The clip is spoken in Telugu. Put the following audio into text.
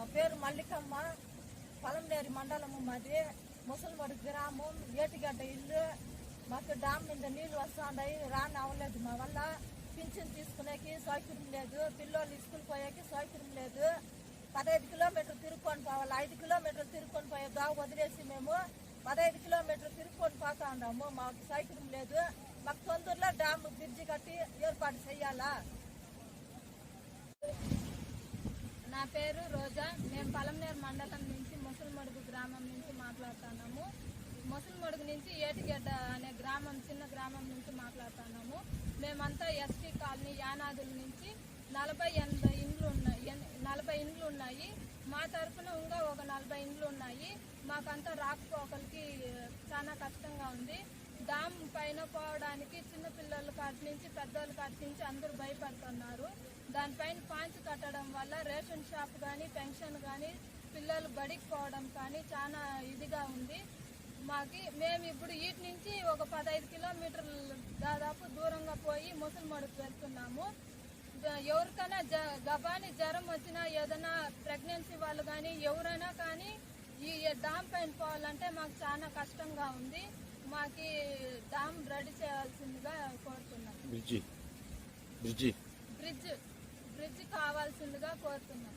నా పేరు మల్లికమ్మ, పలంనేరు మండలము, మాది ముసలిమడి గ్రామం, ఏటిగడ్డ ఇల్లు. మాకు డామ్ మీద నీళ్లు వస్తున్నాయి, రాని అవ్వలేదు. మా వల్ల పింఛన్ తీసుకునేకి సౌకర్యం లేదు, పిల్లలు స్కూల్ పోయేకి సౌకర్యం లేదు. 15 కిలోమీటర్లు తిరుక్కొని పోవాలి, 5 కిలోమీటర్లు తిరుక్కొని పోయే దావ వదిలేసి మేము 15 కిలోమీటర్లు తిరుక్కొని పోతా ఉన్నాము. మాకు సౌకర్యం లేదు. మాకు తొందరలో డామ్ బ్రిడ్జి కట్టి ఏర్పాటు చేయాలా. నా పేరు రోజా. మేము పలంనేరు మండలం నుంచి ముసలిమడుగు గ్రామం నుంచి మాట్లాడుతున్నాము. ముసలిమడుగు నుంచి ఏటిగడ్డ అనే గ్రామం, చిన్న గ్రామం నుంచి మాట్లాడుతున్నాము. మేమంతా ఎస్టీ కాలనీ యానాదుల నుంచి 40-80 ఇండ్లు ఉన్నాయి. మా తరఫున ఇంకా ఒక 40 ఇండ్లు ఉన్నాయి. మాకంతా రాకపోకలకి చాలా కష్టంగా ఉంది. డామ్ పైన పోవడానికి చిన్నపిల్లల కాటి నుంచి పెద్దోళ్ళ కాటి నుంచి అందరూ భయపడుతున్నారు. దానిపైన పాంచి కట్టడం వల్ల రేషన్ షాప్ కానీ, పెన్షన్ కానీ, పిల్లలు బడికి పోవడం కానీ చాలా ఇదిగా ఉంది. మేము ఇప్పుడు వీటి నుంచి ఒక 15 కిలోమీటర్లు దాదాపు దూరంగా పోయి ముసలిమడుగు వెళ్తున్నాము. ఎవరికైనా గబాని జ్వరం వచ్చినా, ఏదైనా ప్రెగ్నెన్సీ వాళ్ళు కానీ ఎవరైనా కానీ ఈ డామ్ పైన పోవాలంటే మాకు చాలా కష్టంగా ఉంది. మాకు డామ్ రెడీ చేయాల్సిందిగా కోరుతున్నాం. బ్రిడ్జ్ కావాల్సిందిగా కోరుతున్నాం.